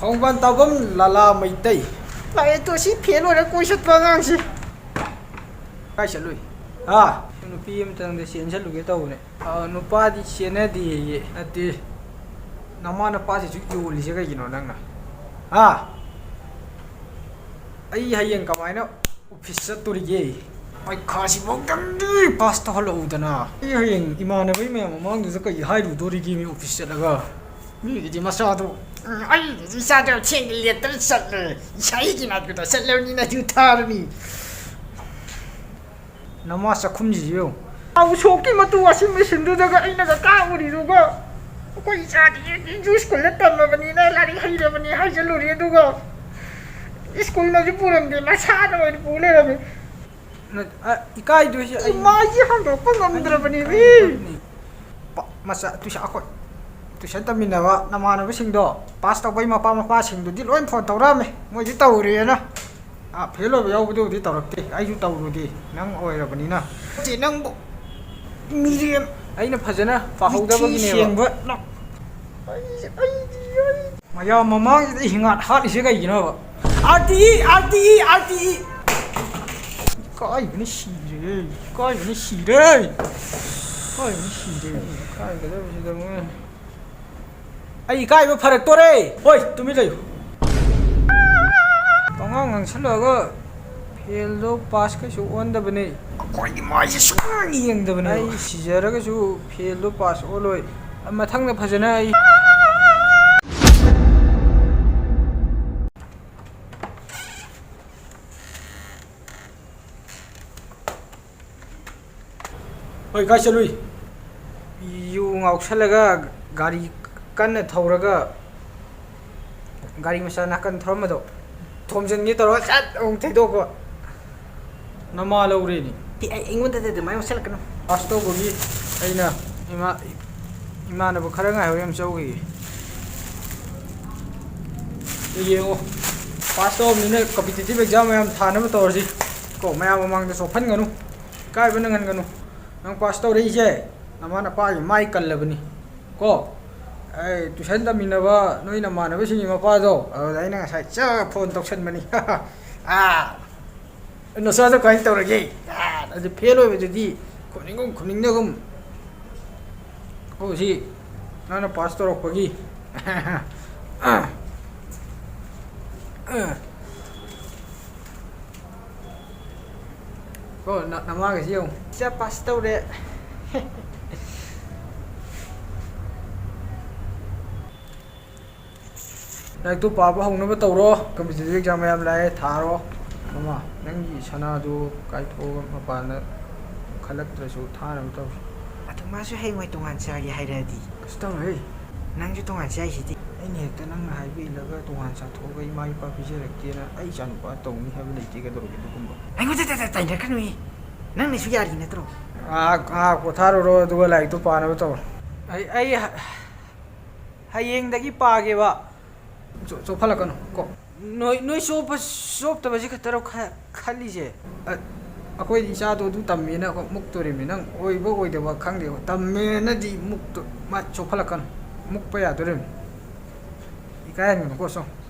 ꯈꯣꯡꯕꯥꯟ ꯇꯥꯐꯝ ꯂꯥꯂꯥ ꯃꯩꯇꯩ ꯂꯥꯛꯑꯦ ꯇꯣ ꯁꯤ ꯐꯦꯟ ꯑꯣꯏꯔ ꯀꯣꯏ ꯆꯠꯄ ꯑꯉꯥꯡꯁꯤ ꯀꯥꯏ ꯆꯠꯂꯨꯏ ꯅꯨꯄꯤ ꯑꯃꯇꯪꯗ ꯆꯦꯟꯁꯜꯂꯨꯒꯦ ꯇꯧꯕꯅꯦ ꯅꯨꯄꯥꯗꯤ ꯆꯦꯟꯅꯗꯦꯌꯦ ꯅꯠꯇꯦ ꯅꯃꯥ ꯅꯄꯥꯁꯤꯁꯨ ꯌꯣꯜꯂꯤꯁꯦ ꯀꯩꯒꯤꯅꯣ ꯅꯪꯅ ꯑꯩ ꯍꯌꯦꯡ ꯀꯃꯥꯏꯅ ꯑꯣꯐꯤꯁ ꯆꯠꯇꯣꯔꯤꯒꯦ ꯄꯩꯈꯥꯁꯤꯐꯥꯎꯗꯪꯗꯤ ꯄꯥꯁ ꯇꯧꯍꯜꯂꯛꯎꯗꯅ ꯑꯩ ꯍꯌꯦꯡ ꯏꯃꯥꯟꯅꯕꯩ ꯃꯌꯥꯝ ꯃꯃꯥꯡꯗꯨꯗ ꯀꯩ ꯍꯥꯏꯔꯨꯗꯣꯔꯤꯒꯦ ꯃꯤ ꯑꯣꯐꯤꯁ ꯆꯠꯂꯒ ꯃꯤꯒꯤꯗꯤ ꯃꯆꯥꯗꯣ ꯑꯩꯒꯤꯗꯤ ꯏꯆꯥꯗꯣ ꯊꯦꯡꯅ ꯂꯦꯠꯇꯅ ꯆꯠꯂꯦ ꯏꯁꯥꯒꯤ ꯅꯥꯛꯇꯨꯗ ꯆꯠꯂꯕꯅꯤꯅ ꯑꯗꯨ ꯊꯥꯔꯅꯤ ꯅꯃꯥ ꯆꯥꯛꯈꯨꯝꯁꯤꯁꯨ ꯌꯦꯡꯉꯨ ꯁꯣꯛꯀꯤ ꯃꯇꯨ ꯋꯥꯁꯤꯡ ꯃꯦꯆꯤꯟꯗꯨꯗꯒ ꯑꯩꯅꯒ ꯀꯥꯎꯔꯤꯗꯨꯒ ꯑꯩꯈꯣꯏ ꯏꯆꯥꯗꯤ ꯏꯪꯂꯤꯁ ꯁ꯭ꯀꯨꯜꯗ ꯇꯝꯃꯕꯅꯤꯅ ꯂꯥꯏꯔꯤꯛ ꯍꯩꯔꯕꯅꯤ ꯍꯥꯏꯖꯜꯂꯨꯔꯦ ꯑꯗꯨꯒ ꯁ꯭ꯀꯨꯜꯗꯁꯨ ꯄꯨꯔꯝꯗꯦ ꯃꯁꯥꯅ ꯑꯣꯏꯅ ꯄꯨ ꯂꯩꯔꯝꯃꯤ ꯏꯀꯥꯏꯗꯣꯏꯁꯦ ꯑꯩ ꯃꯥꯏꯁꯦ ꯍꯥꯡꯗꯣꯛꯄ ꯉꯝꯗ꯭ꯔꯕꯅꯤ ꯃꯆꯥ ꯑꯩꯈꯣꯏ ꯇꯨꯏꯁꯟ ꯇꯝꯃꯤꯟꯅꯕ ꯅꯃꯥꯟꯅꯕꯁꯤꯡꯗꯣ ꯄꯥꯁ ꯇꯧꯕꯩ ꯃꯄꯥ ꯃꯄꯥꯁꯤꯡꯗꯨꯗꯤ ꯂꯣꯏ ꯐꯣꯟ ꯇꯧꯔꯛꯑꯝꯃꯦ ꯃꯣꯏꯗꯤ ꯇꯧꯔꯦꯅ ꯐꯦꯜ ꯑꯣꯏꯕ ꯌꯥꯎꯕꯗꯨꯕꯨꯗꯤ ꯇꯧꯔꯛꯇꯦ ꯑꯩꯁꯨ ꯇꯧꯔꯨꯗꯦ ꯅꯪ ꯑꯣꯏꯔꯕꯅꯤꯅ ꯅꯪꯕꯨ ꯃꯤꯔꯦꯝ ꯑꯩꯅ ꯐꯖꯅ ꯄꯥꯍꯧꯗꯕꯒꯤꯅꯦꯕ ꯃꯌꯥꯝ ꯃꯃꯥꯡꯁꯤꯗ ꯍꯤꯡꯉꯥꯠ ꯍꯥꯠꯂꯤꯁꯦ ꯀꯩꯒꯤꯅꯣꯕ RTE ꯏꯀꯥꯏꯕꯅ ꯁꯤꯔꯦ ꯏꯀꯥꯏꯕꯅ ꯁꯤꯔꯦ ꯏꯀꯥꯏꯒꯗꯕꯁꯤꯗ ꯃꯣꯏ ꯑꯩ ꯏꯀꯥꯏꯕ ꯐꯔꯛꯇꯣꯔꯦ ꯍꯣꯏ ꯇꯨꯃꯤꯟ ꯂꯩꯌꯨ ꯄꯉꯥꯡ ꯉꯥꯡꯁꯜꯂꯛꯑꯒ ꯐꯦꯜꯗꯣ ꯄꯥꯁ ꯀꯩꯁꯨ ꯑꯣꯟꯗꯕꯅꯦ ꯑꯩꯈꯣꯏꯒꯤ ꯃꯥꯏꯁꯦ ꯁꯨꯡꯌꯦꯡ ꯌꯦꯡꯗꯕꯅꯦ ꯑꯩ ꯁꯤꯖꯔꯒꯁꯨ ꯐꯦꯜꯗꯣ ꯄꯥꯁ ꯑꯣꯜꯂꯣꯏ ꯃꯊꯪꯗ ꯐꯖꯅ ꯑꯩ ꯍꯣꯏ ꯀꯥꯏ ꯆꯠꯂꯨꯏ ꯌꯨ ꯉꯥꯎꯁꯜꯂꯒ ꯒꯥꯔꯤ ꯀꯟꯅ ꯊꯧꯔꯒ ꯒꯥꯔꯤ ꯃꯆꯥ ꯅꯥꯀꯟ ꯊꯧꯔꯝꯕꯗꯣ ꯊꯣꯝꯖꯤꯟꯒꯦ ꯇꯧꯔꯒ ꯁꯠ ꯑꯃꯨꯛ ꯊꯩꯗꯣꯛꯄ ꯅꯃꯥ ꯂꯧꯔꯦꯅꯤ ꯑꯩꯉꯣꯟꯗꯗꯤ ꯑꯗꯨꯃꯥꯏꯅ ꯉꯥꯎꯁꯜꯂꯛꯀꯅꯨ ꯄꯥꯁ ꯇꯧꯕꯒꯤ ꯑꯩꯅ ꯏꯃꯥꯟꯅꯕ ꯈꯔ ꯉꯥꯏꯍꯧ ꯌꯥꯝ ꯆꯧꯈꯤꯒꯦ ꯌꯦꯡꯉꯣ ꯄꯥꯁ ꯇꯧꯔꯕꯅꯤꯅ ꯀꯝꯄꯤꯇꯤꯇꯤꯚ ꯑꯦꯛꯖꯥꯝ ꯃꯌꯥꯝ ꯊꯥꯅꯕ ꯇꯧꯔꯁꯤ ꯀꯣ ꯃꯌꯥꯝ ꯃꯃꯥꯡꯗ ꯆꯣꯞꯍꯟꯒꯅꯨ ꯏꯀꯥꯏꯕ ꯅꯪꯍꯟꯒꯅꯨ ꯅꯪ ꯄꯥꯁ ꯇꯧꯔꯛꯏꯁꯦ ꯅꯃꯥ ꯅꯄꯥꯒꯤ ꯃꯥꯏ ꯀꯜꯂꯕꯅꯤ ꯀꯣ ꯑꯩ ꯇꯨꯏꯁꯟ ꯇꯝꯃꯤꯟꯅꯕ ꯅꯣꯏ ꯅꯃꯥꯟꯅꯕꯁꯤꯡꯒꯤ ꯃꯄꯥꯗꯣ ꯑꯗꯨꯗ ꯑꯩꯅ ꯉꯁꯥꯏ ꯐꯣꯟ ꯇꯧꯁꯟꯕꯅꯤ ꯅꯆꯥꯗꯣ ꯀꯃꯥꯏꯅ ꯇꯧꯔꯒꯦ ꯑꯗꯨ ꯐꯦꯜ ꯑꯣꯏꯕꯗꯨꯗꯤ ꯈꯨꯝꯅꯤꯡꯒꯨꯝ ꯈꯨꯝꯅꯤꯡꯗꯒꯨꯝ ꯁꯤ ꯅꯪꯅ ꯄꯥꯁ ꯇꯧꯔꯛꯄꯒꯤ ꯅꯃꯥꯒꯁꯤ ꯌꯦꯡꯉꯨ ꯏꯆꯥ ꯄꯥꯁ ꯇꯧꯔꯦ ꯂꯥꯏꯔꯤꯛꯇꯨ ꯄꯥꯕ ꯍꯧꯅꯕ ꯇꯧꯔꯣ ꯀꯝꯄꯤꯇꯤꯇꯤꯚ ꯑꯦꯛꯖꯥꯝ ꯃꯌꯥꯝ ꯂꯥꯛꯑꯦ ꯊꯥꯔꯣ ꯃꯃꯥ ꯅꯪꯒꯤ ꯁꯅꯥꯗꯨ ꯀꯥꯏꯊꯣꯛꯑꯒ ꯃꯄꯥꯟꯗ ꯈꯜꯂꯛꯇ꯭ꯔꯁꯨ ꯊꯥꯅꯕ ꯇꯧꯁꯤ ꯑꯗꯨ ꯃꯥꯁꯨ ꯍꯌꯦꯡꯋꯥꯏ ꯇꯣꯉꯥꯟ ꯆꯥꯒꯦ ꯍꯥꯏꯔꯛꯑꯗꯤ ꯀꯩꯁꯨ ꯇꯧꯔꯣꯏ ꯅꯪꯁꯨ ꯇꯣꯉꯥꯟ ꯆꯥꯏꯁꯤꯗꯤ ꯑꯩꯅ ꯍꯦꯛꯇ ꯅꯪꯅ ꯍꯥꯏꯕ ꯏꯜꯂꯒ ꯇꯣꯉꯥꯟ ꯆꯥꯊꯣꯛꯑꯒ ꯏꯃꯥ ꯏꯄꯥ ꯄꯤꯖꯔꯛꯇꯦꯅ ꯑꯩ ꯏꯆꯥꯅꯨꯄꯥ ꯇꯧꯅꯤ ꯍꯥꯏꯕ ꯂꯩꯇꯦ ꯀꯩꯗꯧꯔꯒꯦ ꯑꯗꯨꯒꯨꯝꯕ ꯑꯩꯉꯣꯟꯗ ꯇꯥꯏꯅꯔꯛꯀꯅꯨ ꯅꯪꯅꯁꯨ ꯌꯥꯔꯤ ꯅꯠꯇ꯭ꯔꯣ ꯉꯥꯏꯍꯥꯛ ꯄꯣꯊꯥꯔꯨꯔꯣ ꯑꯗꯨꯒ ꯂꯥꯏꯔꯤꯛꯇꯨ ꯄꯥꯅꯕ ꯇꯧꯔꯣ ꯑꯩ ꯍꯌꯦꯡꯗꯒꯤ ꯄꯥꯒꯦꯕ ꯆꯣꯞꯍꯜꯂꯛꯀꯅꯨ ꯀꯣ ꯅꯣꯏ ꯆꯣꯞꯇꯕꯁꯤ ꯈꯛꯇꯔꯣ ꯈꯜꯂꯤꯁꯦ ꯑꯩꯈꯣꯏꯗꯤ ꯏꯆꯥꯗꯣ ꯑꯗꯨ ꯇꯝꯃꯦꯅ ꯃꯨꯛꯇꯣꯔꯤꯕꯅꯤ ꯅꯪ ꯑꯣꯏꯕ ꯑꯣꯏꯗꯕ ꯈꯪꯗꯦꯕ ꯇꯝꯃꯦꯅꯗꯤ ꯆꯣꯞꯍꯜꯂꯛꯀꯅꯨ ꯃꯨꯛꯄ ꯌꯥꯗꯣꯔꯤꯕꯅꯤ ꯏꯀꯥꯏꯍꯟꯒꯅꯨꯀꯣ ꯁꯨꯝ